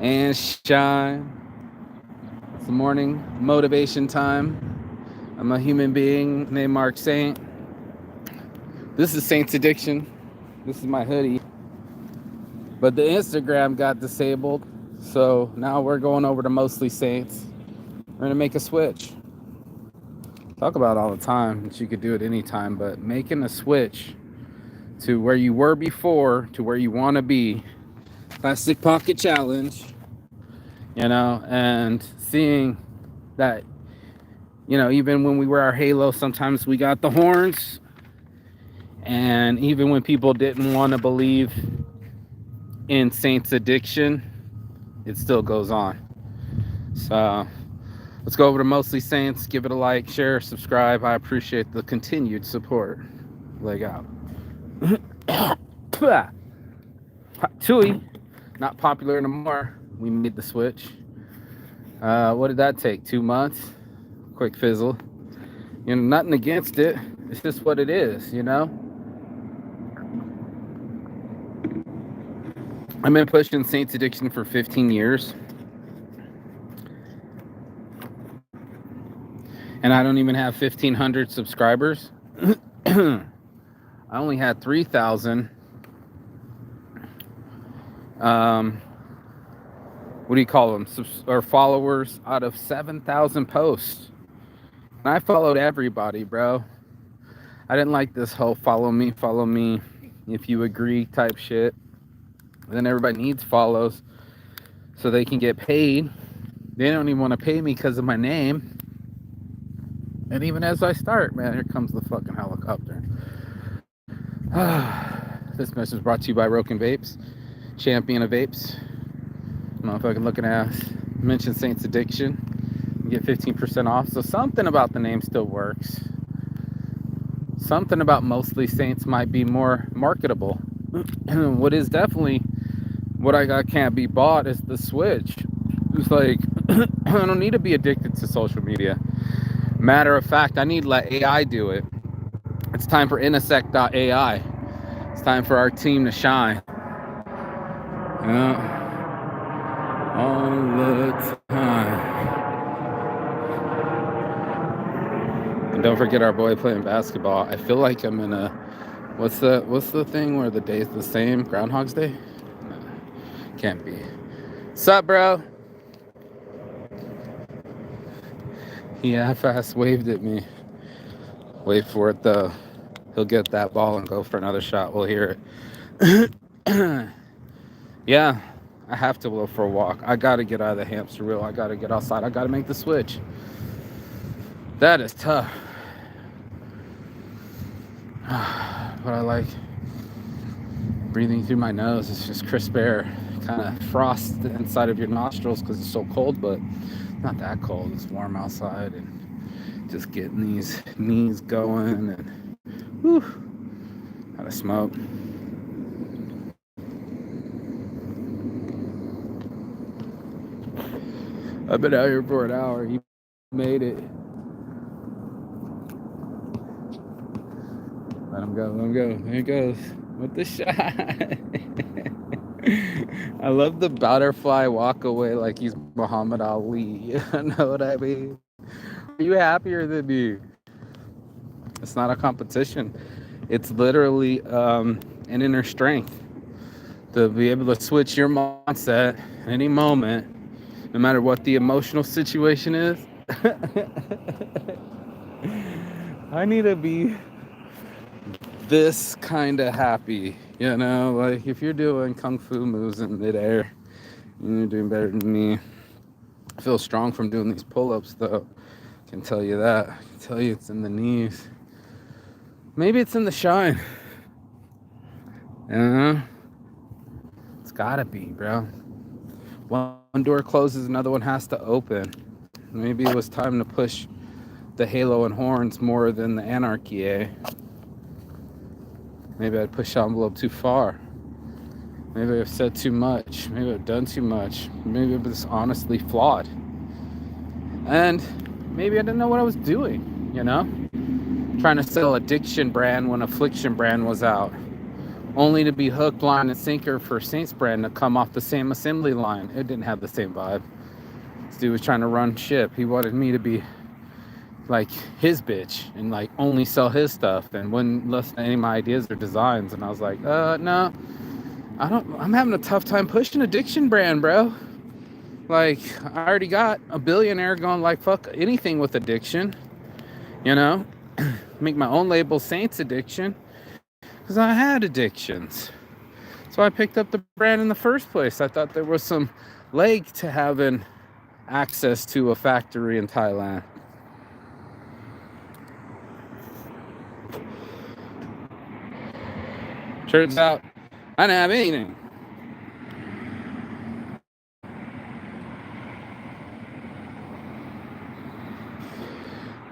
and shine. It's the morning motivation time. I'm a human being named Mark Saint. This is Saint's Addiction. This is my hoodie. But the Instagram got disabled. So now we're going over to Mostly Saints. We're going to make a switch. Talk about all the time that you could do it anytime, but making a switch to where you were before to where you want to be. Plastic Pocket Challenge. And seeing that, even when we wear our halo, sometimes we got the horns. And even when people didn't want to believe in Saints Addiction, it still goes on. So let's go over to Mostly Saints. Give it a like, share, subscribe. I appreciate the continued support. Leg out. Chewy, not popular anymore. We made the switch. What did that take? 2 months? Quick fizzle. Nothing against it. It's just what it is, I've been pushing Saints Addiction for 15 years. And I don't even have 1,500 subscribers. I only had 3,000. What do you call them? Or followers out of 7,000 posts. And I followed everybody, bro. I didn't like this whole follow me if you agree type shit. Then everybody needs follows so they can get paid. They don't even want to pay me because of my name. And even as I start, man, here comes the fucking helicopter. This message is brought to you by Roken Vapes, champion of vapes. Motherfucking looking ass. Mention Saints Addiction. You get 15% off. So something about the name still works. Something about Mostly Saints might be more marketable. What is definitely what I can't be bought is the switch. It's like, I don't need to be addicted to social media. Matter of fact, I need to let AI do it. It's time for Inasec.ai. It's time for our team to shine. All the time. And don't forget our boy playing basketball. I feel like I'm in a what's the thing where the day's the same? Groundhog's Day? No, can't be. Sup, bro? He half-ass waved at me. Wait for it though. He'll get that ball and go for another shot. We'll hear it. Yeah, I have to go for a walk. I gotta get out of the hamster wheel. I gotta get outside. I gotta make the switch. That is tough. But I like breathing through my nose. It's just crisp air. Kind of frost inside of your nostrils because it's so cold, but not that cold. It's warm outside and just getting these knees going and whew, how to smoke. I've been out here for an hour. He made it. Let him go. There he goes with the shot. I love the butterfly walk away like he's Muhammad Ali. You know what I mean? Are you happier than me? It's not a competition. It's literally an inner strength to be able to switch your mindset at any moment, no matter what the emotional situation is. I need to be this kind of happy, like if you're doing kung fu moves in midair, you're doing better than me. I feel strong from doing these pull-ups though. I can tell you that. I can tell you it's in the knees. Maybe it's in the shine. It's gotta be, bro. One door closes, another one has to open. Maybe it was time to push the halo and horns more than the anarchy, eh? Maybe I'd pushed the envelope too far. Maybe I've said too much. Maybe I've done too much. Maybe it was honestly flawed. And maybe I didn't know what I was doing, Trying to sell addiction brand when affliction brand was out. only to be hook, line, and sinker for Saints brand to come off the same assembly line. It didn't have the same vibe. This dude was trying to run ship. He wanted me to be like his bitch and like only sell his stuff and wouldn't listen to any of my ideas or designs. And I was like, no, I'm having a tough time pushing Addiction brand, bro. Like, I already got a billionaire going like, fuck anything with addiction, you know? Make my own label, Saints Addiction, because I had addictions. So I picked up the brand in the first place. I thought there was some leg to having access to a factory in Thailand. Turns out I didn't have anything.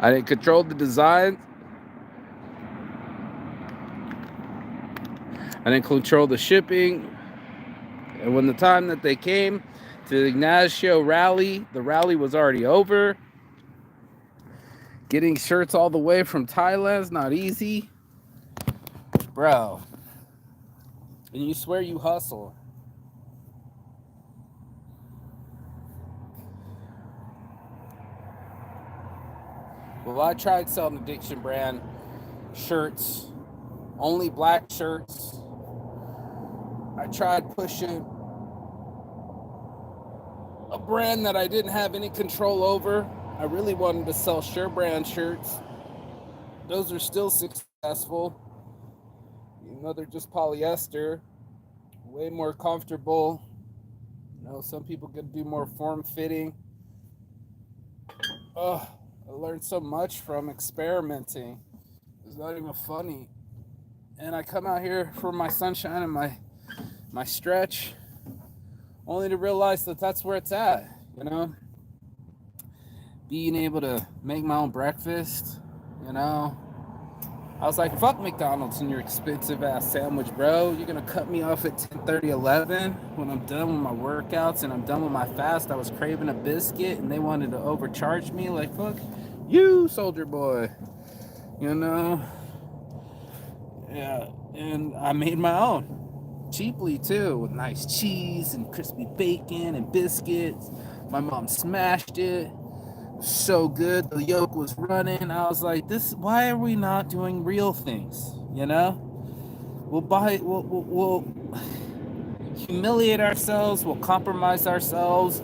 I didn't control the design. I didn't control the shipping. And when the time that they came to the Ignacio rally, the rally was already over. Getting shirts all the way from Thailand is not easy. Bro. And you swear you hustle. Well, I tried selling Addiction brand shirts, only black shirts. I tried pushing a brand that I didn't have any control over. I really wanted to sell Sure brand shirts. Those are still successful. You know, they're just polyester, way more comfortable. You know, some people could do more form-fitting. I learned so much from experimenting. It's not even funny. And I come out here for my sunshine and my stretch, only to realize that that's where it's at, you know? Being able to make my own breakfast, you know? I was like, fuck McDonald's and your expensive ass sandwich, bro. You're gonna cut me off at 10:30, 11 when I'm done with my workouts and I'm done with my fast. I was craving a biscuit and they wanted to overcharge me. Like, fuck you, soldier boy. You know? Yeah, and I made my own. Cheaply, too, with nice cheese and crispy bacon and biscuits. My mom smashed it. So good. The yolk was running. I was like, why are we not doing real things? You know, we'll humiliate ourselves, we'll compromise ourselves,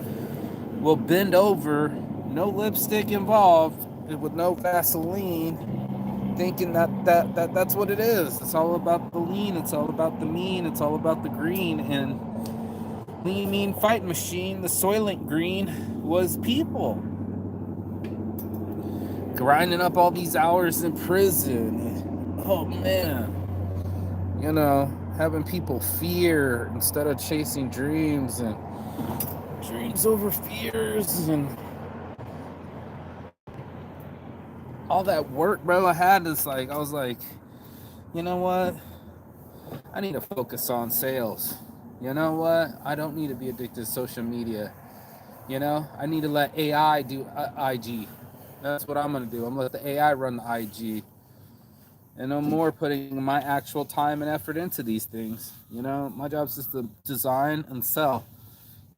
we'll bend over, no lipstick involved, with no Vaseline, thinking that's what it is. It's all about the lean, it's all about the mean, it's all about the green. And Lean Mean Fight Machine, the Soylent Green, was people grinding up all these hours in prison. Oh man, you know, having people fear instead of chasing dreams, and dreams over fears, and all that work, bro. I was like, you know what? I need to focus on sales. You know what? I don't need to be addicted to social media. You know, I need to let AI do IG. That's what I'm going to do. I'm going to let the AI run the IG. And no more putting my actual time and effort into these things. You know, my job is just to design and sell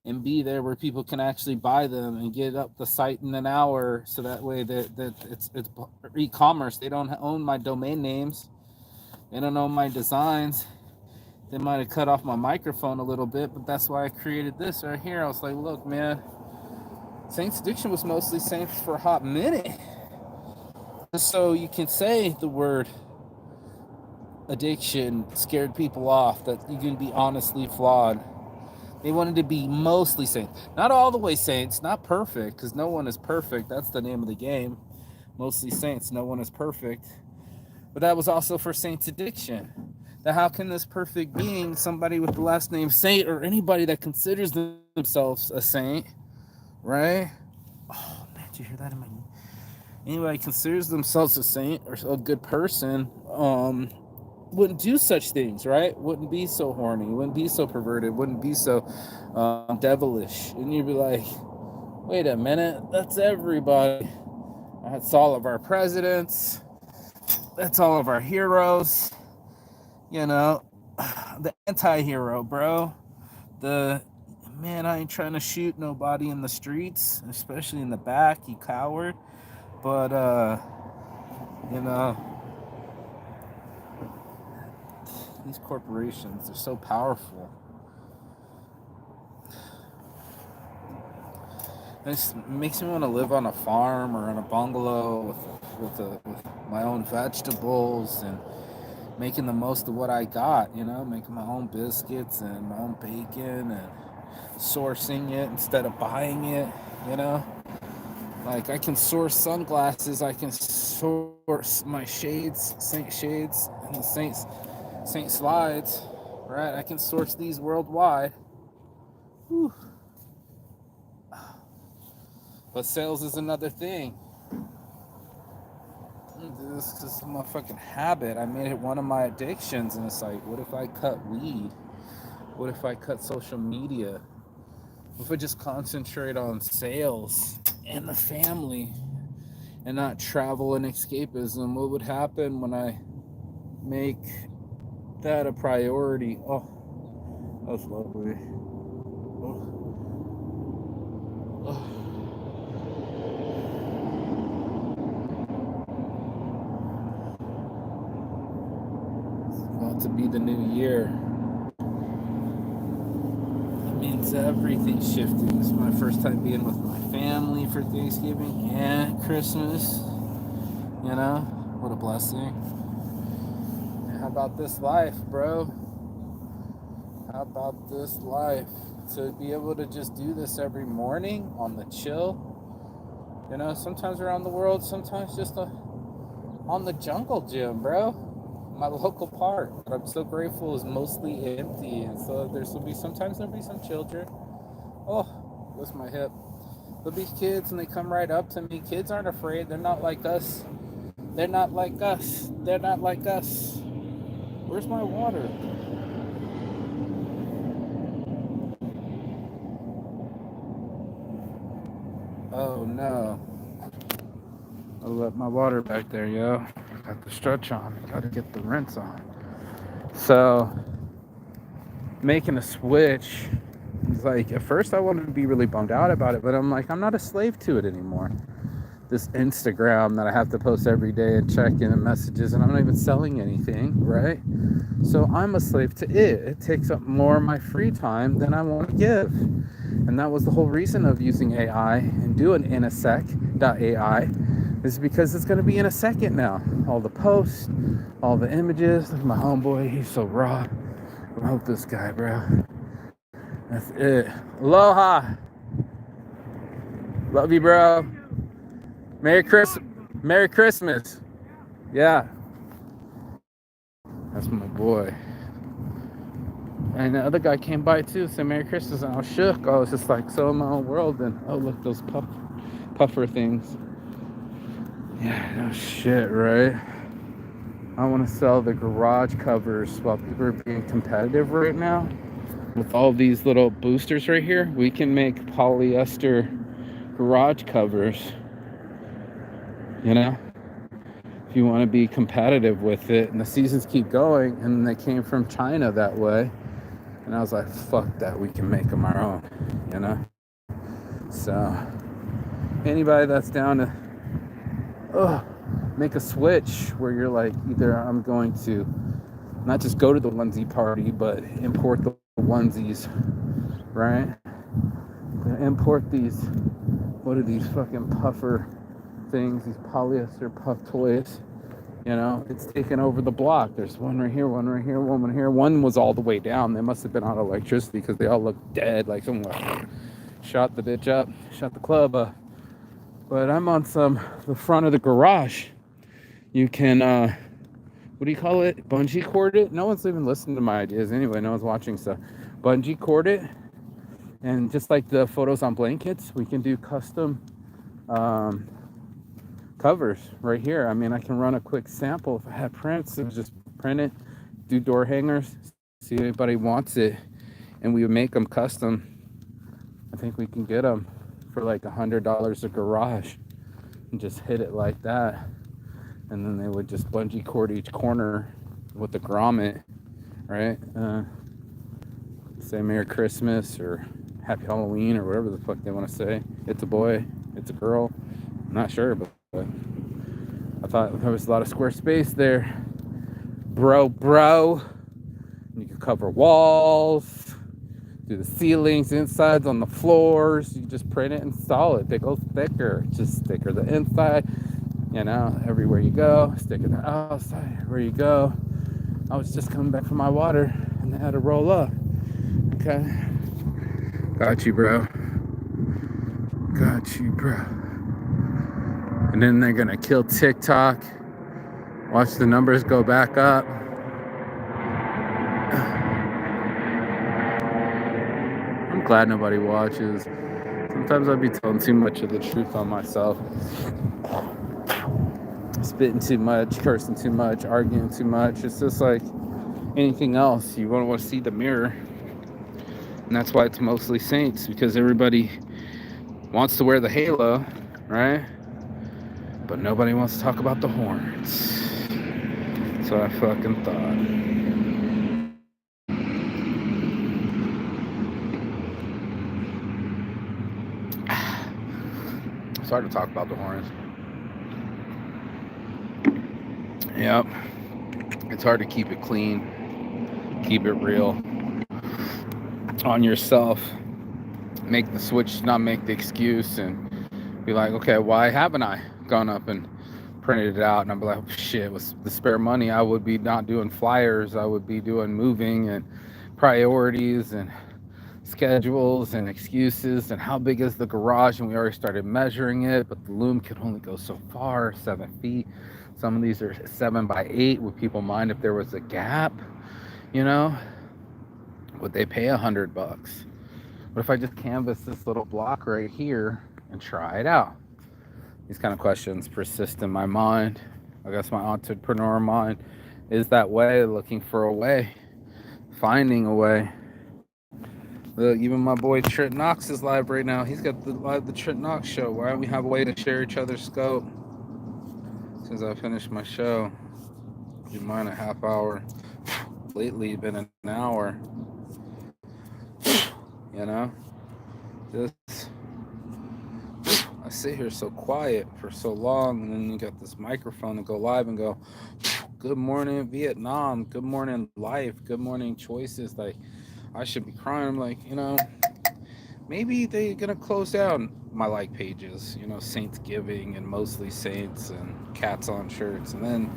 and be there where people can actually buy them and get up the site in an hour. So that way that it's e-commerce. They don't own my domain names. They don't own my designs. They might have cut off my microphone a little bit, but that's why I created this right here. I was like, look, man, Saints Addiction was mostly Saints for a hot minute. So you can say the word addiction scared people off, that you can be honestly flawed. They wanted to be mostly Saints. Not all the way Saints, not perfect, because no one is perfect. That's the name of the game. Mostly Saints, no one is perfect. But that was also for Saints Addiction. That how can this perfect being, somebody with the last name Saint, or anybody that considers themselves a saint, right? Oh man, did you hear that in my... Anybody considers themselves a saint or a good person, wouldn't do such things, right? Wouldn't be so horny, wouldn't be so perverted, wouldn't be so devilish. And you'd be like, wait a minute, that's everybody. That's all of our presidents. That's all of our heroes. You know, the anti-hero, bro. The man, I ain't trying to shoot nobody in the streets, especially in the back, you coward. But you know, these corporations, they're so powerful. It makes me want to live on a farm or in a bungalow with my own vegetables and making the most of what I got, making my own biscuits and my own bacon and sourcing it instead of buying it, Like I can source sunglasses, I can source my shades, Saint Shades and the Saint Slides, right? I can source these worldwide. Whew. But sales is another thing. This is my fucking habit. I made it one of my addictions, and it's like, what if I cut weed? What if I cut social media? What if I just concentrate on sales and the family and not travel and escapism? What would happen when I make that a priority? Oh, that's lovely. Oh. Oh. To be the new year. It means everything's shifting. This is my first time being with my family for Thanksgiving and Christmas. What a blessing. How about this life, bro? How about this life? To be able to just do this every morning on the chill. Sometimes around the world, sometimes just on the jungle gym, bro. My local park that I'm so grateful is mostly empty, and so there'll be some children. Oh, that's my hip. There'll be kids and they come right up to me. Kids aren't afraid. They're not like us. They're not like us. They're not like us. Where's my water? Oh no. I left my water back there, yo. Got the stretch on. Gotta get the rinse on. So, making a switch, it's like, at first I wanted to be really bummed out about it, but I'm like, I'm not a slave to it anymore. This Instagram that I have to post every day and check in messages, and I'm not even selling anything, right? So I'm a slave to it. It takes up more of my free time than I want to give. And that was the whole reason of using AI and doing InAsec.ai, is because it's going to be in a second now. All the posts, all the images. Look at my homeboy, he's so raw. I hope this guy, bro. That's it. Aloha. Love you, bro. Merry Christmas. Yeah. That's my boy. And the other guy came by too, said Merry Christmas, and I was shook. I was just like so in my own world. And oh, look, those puffer things. Yeah, no shit, right? I want to sell the garage covers while people are being competitive right now. With all these little boosters right here, we can make polyester garage covers. If you want to be competitive with it, and the seasons keep going, and they came from China that way. And I was like, fuck that, we can make them our own, So, anybody that's down to make a switch where you're like, either I'm going to not just go to the onesie party, but import the onesies, right? Import these, what are these fucking puffer things, these polyester puff toys. It's taken over the block. There's one right here, one right here, one right here. One was all the way down. They must have been on electricity because they all look dead, like someone shot the bitch up, shot the club up. But I'm on the front of the garage. You can, what do you call it? Bungee cord it? No one's even listening to my ideas anyway. No one's watching stuff. Bungee cord it. And just like the photos on blankets, we can do custom covers right here. I mean, I can run a quick sample. If I had prints, it would just print it, do door hangers, see if anybody wants it, and we would make them custom. I think we can get them for like $100 a garage and just hit it like that. And then they would just bungee cord each corner with the grommet right? Say Merry Christmas or Happy Halloween or whatever the fuck they want to say. It's a boy, it's a girl. I'm not sure, but I thought there was a lot of square space there. Bro. You can cover walls, do the ceilings, insides on the floors. You just print it and install it. It goes thicker, just thicker the inside. You know, everywhere you go, stick it outside, everywhere you go. I was just coming back from my water and they had to roll up. Okay. Got you, bro. Got you, bro. And then they're gonna kill TikTok. Watch the numbers go back up. I'm glad nobody watches. Sometimes I'd be telling too much of the truth on myself. Spitting too much, cursing too much, arguing too much. It's just like anything else. You want to see the mirror. And that's why it's mostly saints, because everybody wants to wear the halo, right? But nobody wants to talk about the horns. That's what I fucking thought. It's hard to talk about the horns. Yep. It's hard to keep it clean, keep it real on yourself. Make the switch, not make the excuse, and be like, okay, why haven't I gone up and printed it out? And I'd be like, oh, shit, with the spare money, I would be not doing flyers. I would be doing moving and priorities and schedules and excuses. And how big is the garage? And we already started measuring it, but the loom could only go so far, 7 feet. Some of these are 7 by 8. Would people mind if there was a gap? You know, would they pay $100? What if I just canvas this little block right here and try it out? These kind of questions persist in my mind. I guess my entrepreneur mind is that way, looking for a way, finding a way. Look, even my boy Trent Knox is live right now. He's got the Trent Knox show. Why don't we have a way to share each other's scope? Since I finished my show, do mine a half hour. Lately, been an hour. You know, just I sit here so quiet for so long, and then you got this microphone to go live and go, good morning Vietnam, good morning life, good morning choices. Like, I should be crying. I'm like, you know, maybe they're gonna close down my like pages, you know, Saints Giving and Mostly Saints and Cats on Shirts, and then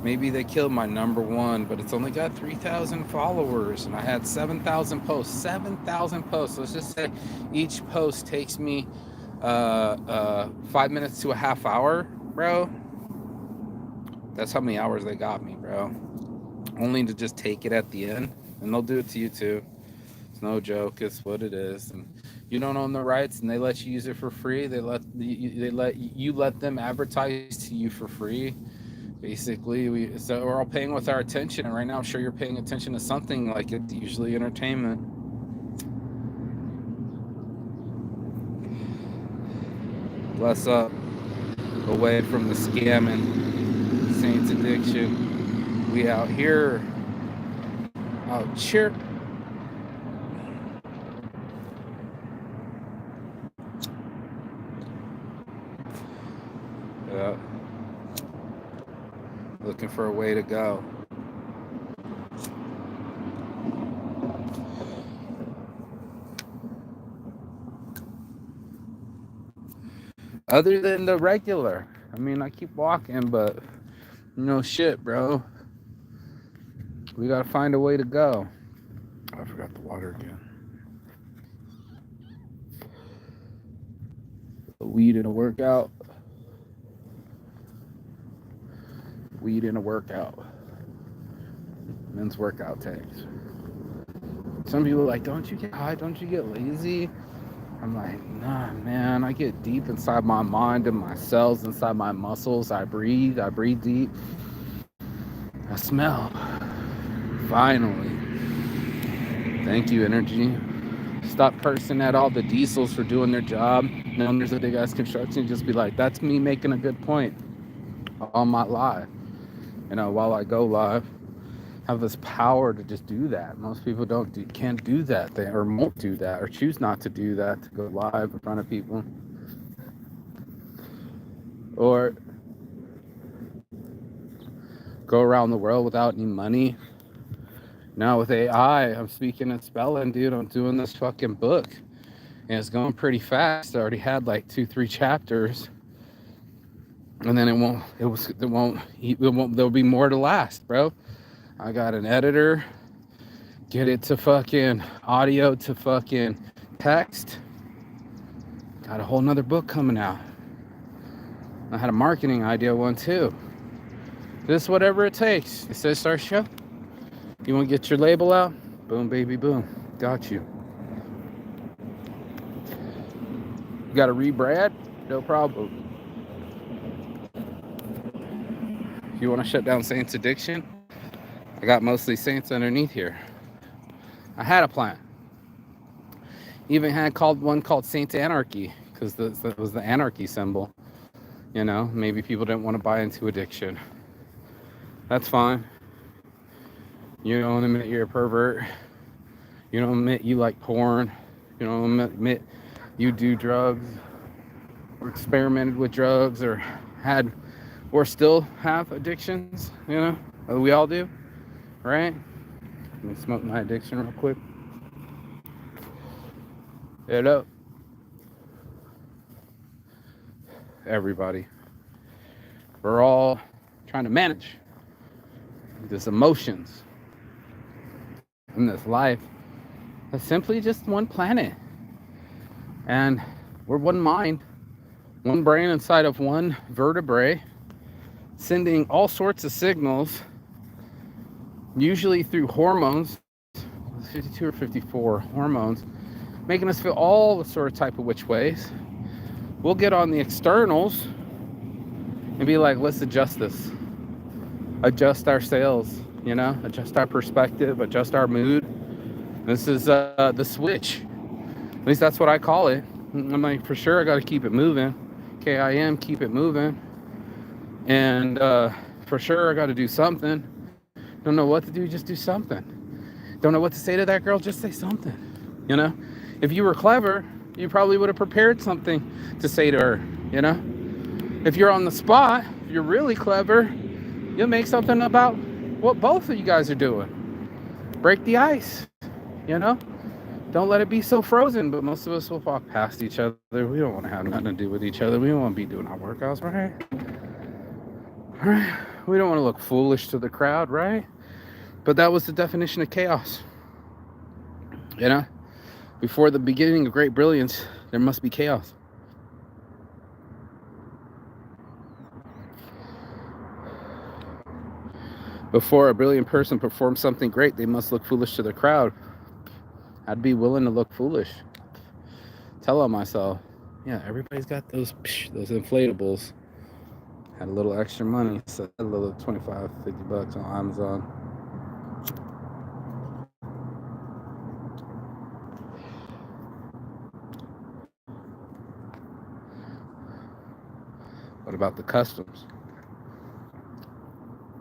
maybe they killed my number one, but it's only got 3,000 followers, and I had 7,000 posts. 7,000 posts. Let's just say each post takes me 5 minutes to a half hour, bro. That's how many hours they got me, bro. Only to just take it at the end, and they'll do it to you too. It's no joke. It's what it is. And you don't own the rights, and they let you use it for free. They let them advertise to you for free. Basically, we're all paying with our attention, and right now I'm sure you're paying attention to something, like it's usually entertainment. Bless up, away from the scamming, Saints addiction. We out here, out cheer. Yeah. Looking for a way to go. Other than the regular. I mean, I keep walking, but no shit, bro. We gotta find a way to go. I forgot the water again. A weed in a workout. Weed in a workout. Men's workout tanks. Some people are like, don't you get high? Don't you get lazy? I'm like, nah, man. I get deep inside my mind and my cells, inside my muscles. I breathe deep. I smell. Finally. Thank you, energy. Stop cursing at all the diesels for doing their job. Owners of big ass construction, just be like, that's me making a good point on my live. You know, while I go live, have this power to just do that. Most people can't do that, or won't do that, or choose not to do that, to go live in front of people, or go around the world without any money. Now with AI, I'm speaking and spelling, dude. I'm doing this fucking book, and it's going pretty fast. I already had like 2-3 chapters, and then there'll be more to last, bro. I got an editor, get it to fucking audio to fucking text. Got a whole nother book coming out. I had a marketing idea one too. Just whatever it takes. It says start show. You want to get your label out? Boom, baby, boom. Got you. You got to rebrand? No problem. You want to shut down Saints Addiction? I got mostly Saints underneath here. I had a plan. Even had one called Saints Anarchy, because that was the anarchy symbol. You know, maybe people didn't want to buy into addiction. That's fine. You don't admit you're a pervert. You don't admit you like porn. You don't admit you do drugs, or experimented with drugs, or still have addictions. You know, we all do, right? Let me smoke my addiction real quick. Hello, everybody. We're all trying to manage these emotions in this life. It's simply just one planet, and we're one mind, one brain inside of one vertebrae, sending all sorts of signals, usually through hormones, 52 or 54 hormones, making us feel all the sort of type of which ways. We'll get on the externals and be like, let's adjust this, adjust our sails, you know, adjust our perspective, adjust our mood. This is the switch. At least that's what I call it. I'm like, for sure I got to keep it moving. KIM, keep it moving. And for sure I got to do something. Don't know what to do, just do something. Don't know what to say to that girl, just say something. You know, if you were clever, you probably would have prepared something to say to her. You know, if you're on the spot, if you're really clever, you'll make something about what both of you guys are doing. Break the ice, you know? Don't let it be so frozen, but most of us will walk past each other. We don't want to have nothing to do with each other. We don't want to be doing our workouts, right? Right? We don't want to look foolish to the crowd, right? But that was the definition of chaos. You know? Before the beginning of great brilliance, there must be chaos. Before a brilliant person performs something great, they must look foolish to the crowd. I'd be willing to look foolish. Tell on myself, yeah, everybody's got those inflatables. Had a little extra money, so a little $25-$50 on Amazon. What about the customs?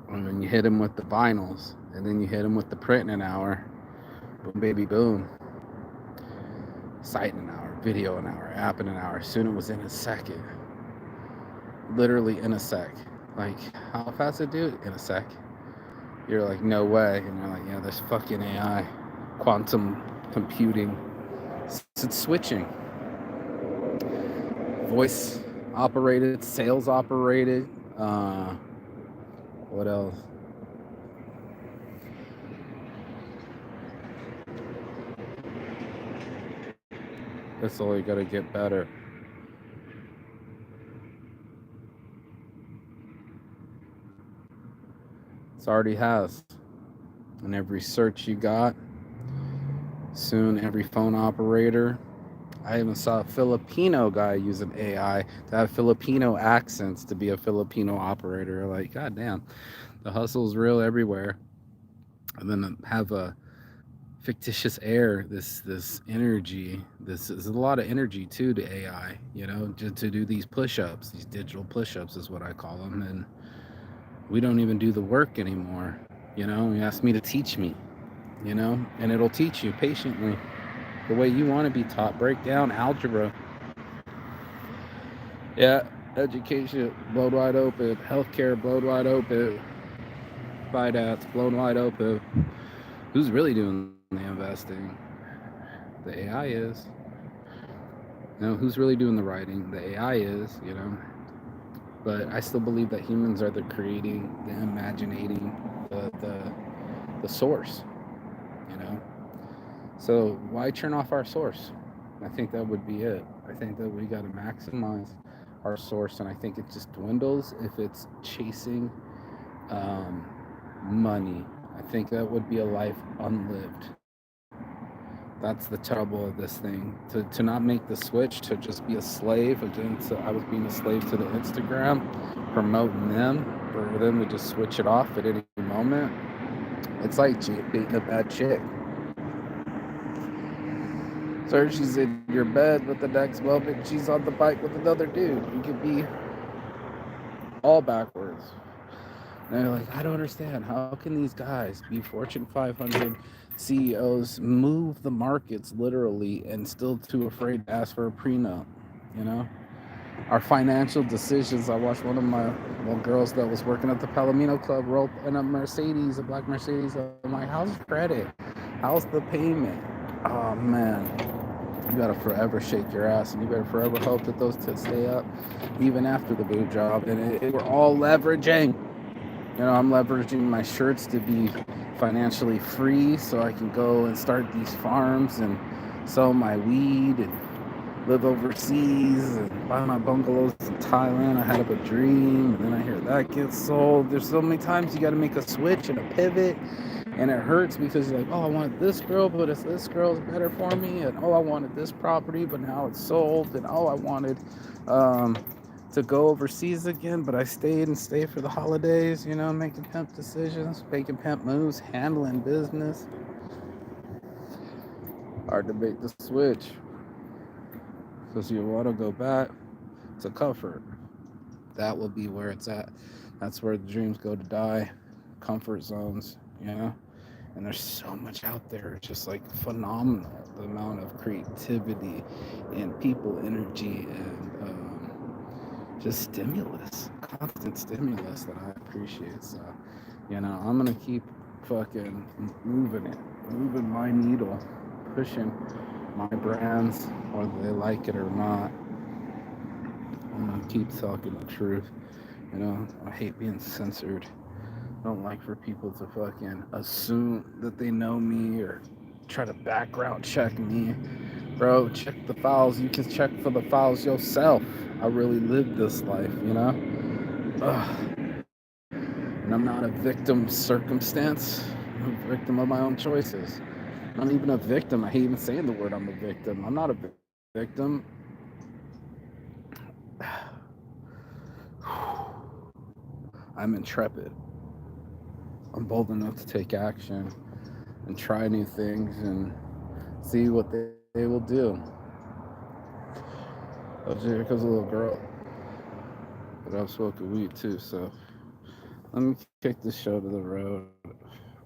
And then you hit them with the vinyls, and then you hit them with the print in an hour. Boom, baby, boom. Site in an hour, video in an hour, app in an hour. Soon it was in a second. Literally in a sec. Like, how fast it do it? In a sec. You're like, no way. And you're like, yeah, there's fucking AI. Quantum computing. It's switching. Voice operated, sales operated. What else? It's only gonna get better. It already has. And every search you got, soon every phone operator. I even saw a Filipino guy using AI to have Filipino accents to be a Filipino operator. Like, goddamn, the hustle's real everywhere. And then have a fictitious air, this energy. This is a lot of energy too to AI, you know, to do these push-ups, these digital push-ups is what I call them. And we don't even do the work anymore. You know, he asked me to teach me, you know, and it'll teach you patiently the way you want to be taught. Break down algebra. Yeah, education blown wide open. Healthcare blown wide open. Finance blown wide open. Who's really doing the investing? The AI is. You know, who's really doing the writing? The AI is, you know. But I still believe that humans are the creating, the imaginating, the source, you know. So why turn off our source? I think that would be it. I think that we got to maximize our source, and I think it just dwindles if it's chasing um, money. I think that would be a life unlived. That's the trouble of this thing. To not make the switch, to just be a slave again. So I was being a slave to the Instagram, promoting them, for them to just switch it off at any moment. It's like beating a bad chick. So she's in your bed with the next moment she's on the bike with another dude. You could be all backwards. And they're like, I don't understand. How can these guys be Fortune 500 CEOs, move the markets literally, and still too afraid to ask for a prenup? You know, our financial decisions. I watched one of my girls that was working at the Palomino Club roll in a Mercedes, a black Mercedes. I'm like, how's credit? How's the payment? Oh man, you gotta forever shake your ass, and you better forever hope that those tits stay up even after the boot job. And we're all leveraging. You know, I'm leveraging my shirts to be financially free so I can go and start these farms and sell my weed and live overseas and buy my bungalows in Thailand. I had a dream, and then I hear that gets sold. There's so many times you got to make a switch and a pivot, and it hurts because you're like, oh, I wanted this girl, but it's this girl's better for me, and oh, I wanted this property, but now it's sold, and oh, I wanted to go overseas again, but I stayed for the holidays, you know, making pimp decisions, making pimp moves, handling business. Hard to make the switch. Because you want to go back to comfort. That will be where it's at. That's where the dreams go to die. Comfort zones, you know? And there's so much out there. It's just like phenomenal. The amount of creativity and people energy and just stimulus, constant stimulus that I appreciate. So, you know, I'm going to keep fucking moving my needle, pushing my brands, whether they like it or not. I'm gonna keep talking the truth. You know, I hate being censored. I don't like for people to fucking assume that they know me or try to background check me. Bro, check the files. You can check for the files yourself. I really lived this life, you know? And I'm not a victim circumstance. I'm a victim of my own choices. I'm not even a victim. I hate even saying the word I'm a victim. I'm not a victim. I'm intrepid. I'm bold enough to take action and try new things and see what they will do. Oh, here comes a little girl. But I'm smoking weed too, so let me kick this show to the road.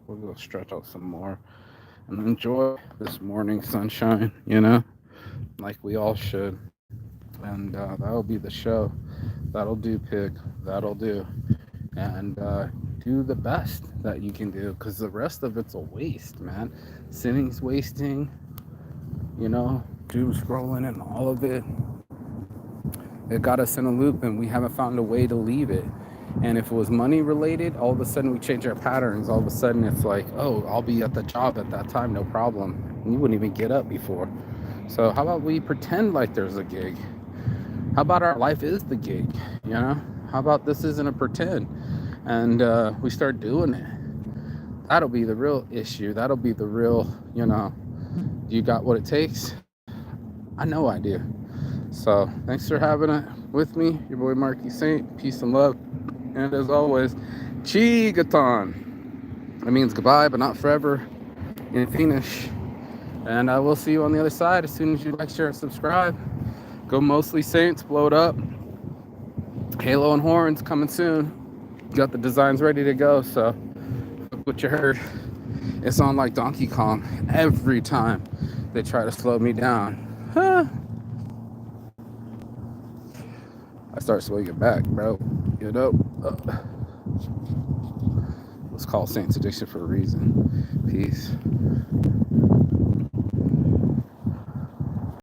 We'll go stretch out some more and enjoy this morning sunshine, you know, like we all should. And that'll be the show. That'll do, pig. That'll do. And do the best that you can do, because the rest of it's a waste, man. Sinning's wasting, you know, doom scrolling and all of it. It got us in a loop, and we haven't found a way to leave it. And if it was money related, all of a sudden we change our patterns. All of a sudden it's like, oh, I'll be at the job at that time, no problem. And you wouldn't even get up before. So how about we pretend like there's a gig? How about our life is the gig, you know? How about this isn't a pretend? And we start doing it. That'll be the real issue. That'll be the real, you know, you got what it takes? I know I do. So thanks for having it with me, your boy Marky Saint. Peace and love. And as always, Chigaton. It means goodbye, but not forever in Finnish. And I will see you on the other side as soon as you like, share, and subscribe. Go Mostly Saints, blow it up. Halo and horns coming soon. Got the designs ready to go, so what you heard. It's on like Donkey Kong every time they try to slow me down. I start swinging back, bro. You know, it's called Saints Addiction for a reason. Peace.